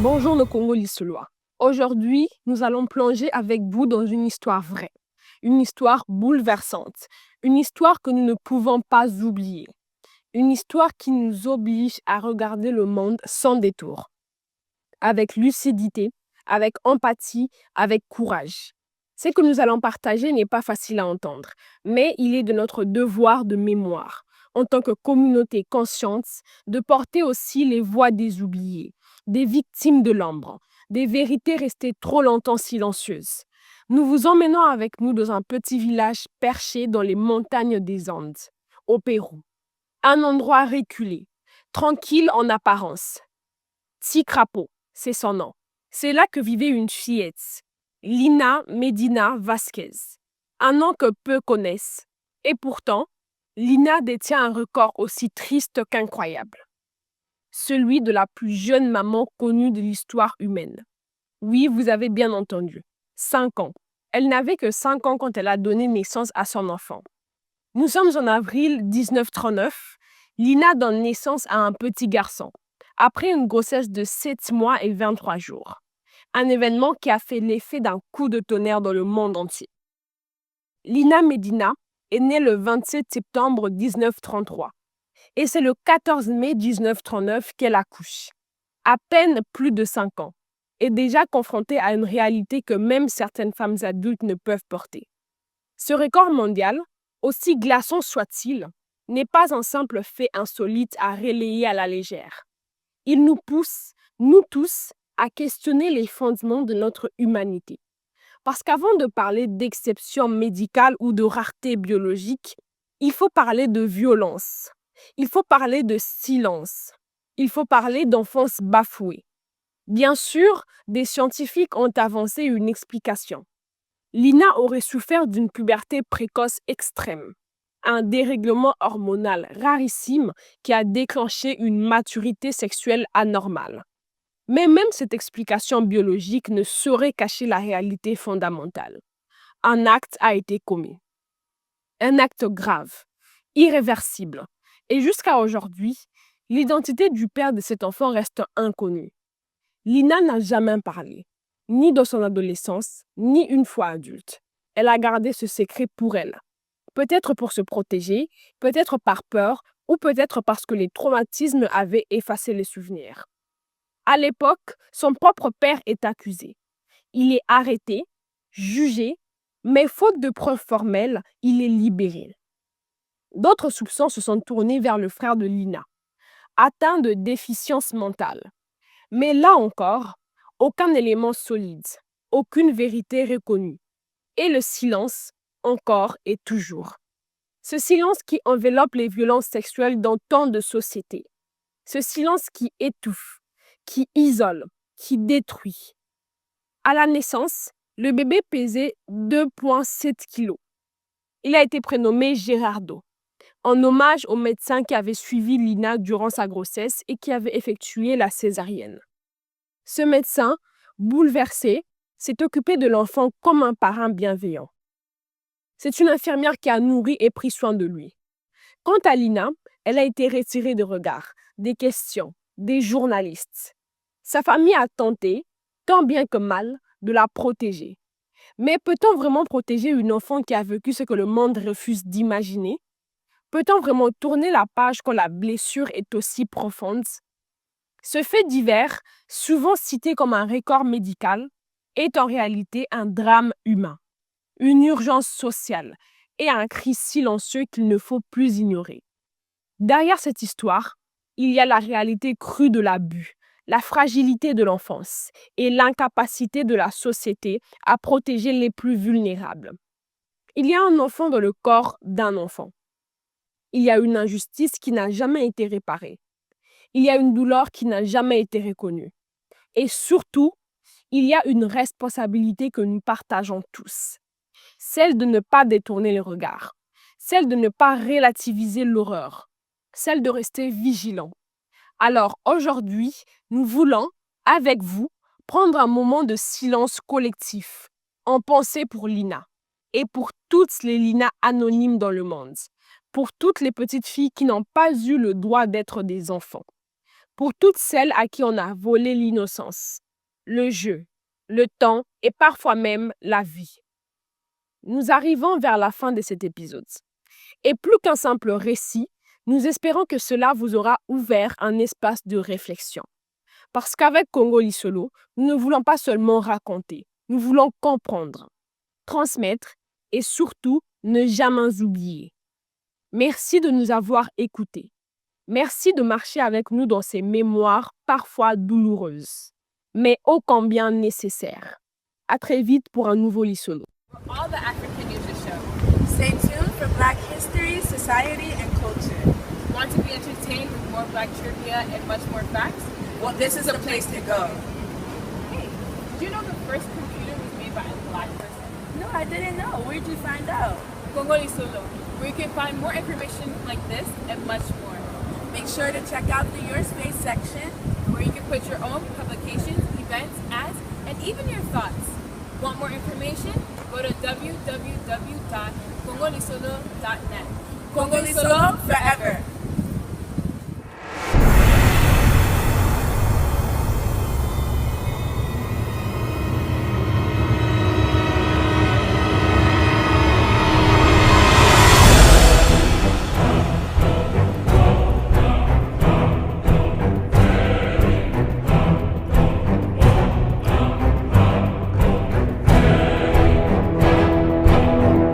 Bonjour le Congo lisselois. Aujourd'hui, nous allons plonger avec vous dans une histoire vraie, une histoire bouleversante, une histoire que nous ne pouvons pas oublier, une histoire qui nous oblige à regarder le monde sans détour, avec lucidité, avec empathie, avec courage. Ce que nous allons partager n'est pas facile à entendre, mais il est de notre devoir de mémoire, en tant que communauté consciente, de porter aussi les voix des oubliés, des victimes de l'ombre, des vérités restées trop longtemps silencieuses. Nous vous emmenons avec nous dans un petit village perché dans les montagnes des Andes, au Pérou. Un endroit reculé, tranquille en apparence. Ticrapo, c'est son nom. C'est là que vivait une fillette, Lina Medina Vasquez. Un nom que peu connaissent. Et pourtant, Lina détient un record aussi triste qu'incroyable. Celui de la plus jeune maman connue de l'histoire humaine. Oui, vous avez bien entendu. 5 ans. Elle n'avait que 5 ans quand elle a donné naissance à son enfant. Nous sommes en avril 1939. Lina donne naissance à un petit garçon, après une grossesse de 7 mois et 23 jours. Un événement qui a fait l'effet d'un coup de tonnerre dans le monde entier. Lina Medina est née le 27 septembre 1933 et c'est le 14 mai 1939 qu'elle accouche. À peine plus de 5 ans et déjà confrontée à une réalité que même certaines femmes adultes ne peuvent porter. Ce record mondial, aussi glaçant soit-il, n'est pas un simple fait insolite à relayer à la légère. Il nous pousse, nous tous, à questionner les fondements de notre humanité. Parce qu'avant de parler d'exception médicale ou de rareté biologique, il faut parler de violence. Il faut parler de silence. Il faut parler d'enfance bafouée. Bien sûr, des scientifiques ont avancé une explication. Lina aurait souffert d'une puberté précoce extrême, un dérèglement hormonal rarissime qui a déclenché une maturité sexuelle anormale. Mais même cette explication biologique ne saurait cacher la réalité fondamentale. Un acte a été commis. Un acte grave, irréversible. Et jusqu'à aujourd'hui, l'identité du père de cet enfant reste inconnue. Lina n'a jamais parlé, ni dans son adolescence, ni une fois adulte. Elle a gardé ce secret pour elle. Peut-être pour se protéger, peut-être par peur, ou peut-être parce que les traumatismes avaient effacé les souvenirs. À l'époque, son propre père est accusé. Il est arrêté, jugé, mais faute de preuves formelles, il est libéré. D'autres soupçons se sont tournés vers le frère de Lina, atteint de déficience mentale. Mais là encore, aucun élément solide, aucune vérité reconnue. Et le silence, encore et toujours. Ce silence qui enveloppe les violences sexuelles dans tant de sociétés. Ce silence qui étouffe, qui isole, qui détruit. À la naissance, le bébé pesait 2,7 kg. Il a été prénommé Gerardo, en hommage au médecin qui avait suivi Lina durant sa grossesse et qui avait effectué la césarienne. Ce médecin, bouleversé, s'est occupé de l'enfant comme un parrain bienveillant. C'est une infirmière qui a nourri et pris soin de lui. Quant à Lina, elle a été retirée de regards, des questions, des journalistes. Sa famille a tenté, tant bien que mal, de la protéger. Mais peut-on vraiment protéger une enfant qui a vécu ce que le monde refuse d'imaginer? Peut-on vraiment tourner la page quand la blessure est aussi profonde? Ce fait divers, souvent cité comme un record médical, est en réalité un drame humain, une urgence sociale et un cri silencieux qu'il ne faut plus ignorer. Derrière cette histoire, il y a la réalité crue de l'abus, la fragilité de l'enfance et l'incapacité de la société à protéger les plus vulnérables. Il y a un enfant dans le corps d'un enfant. Il y a une injustice qui n'a jamais été réparée. Il y a une douleur qui n'a jamais été reconnue. Et surtout, il y a une responsabilité que nous partageons tous. Celle de ne pas détourner le regard. Celle de ne pas relativiser l'horreur. Celle de rester vigilant. Alors aujourd'hui, nous voulons, avec vous, prendre un moment de silence collectif, en pensée pour Lina et pour toutes les Lina anonymes dans le monde, pour toutes les petites filles qui n'ont pas eu le droit d'être des enfants, pour toutes celles à qui on a volé l'innocence, le jeu, le temps et parfois même la vie. Nous arrivons vers la fin de cet épisode. Et plus qu'un simple récit, nous espérons que cela vous aura ouvert un espace de réflexion. Parce qu'avec Congo Lisolo, nous ne voulons pas seulement raconter, nous voulons comprendre, transmettre et surtout ne jamais oublier. Merci de nous avoir écoutés. Merci de marcher avec nous dans ces mémoires parfois douloureuses, mais ô combien nécessaires. À très vite pour un nouveau Lisolo. All the African News Show. Stay tuned for Black history, society, and culture. Want to be entertained with more Black trivia and much more facts? Well, this is a place to go. Hey, did you know the first computer was made by a Black person? No, I didn't know. Where'd you find out? Congo Lisolo, where you can find more information like this and much more. Make sure to check out the Your Space section, where you can put your own publications, events, ads, and even your thoughts. Want more information? Go to www.congolisolo.net. Congo Lisolo forever.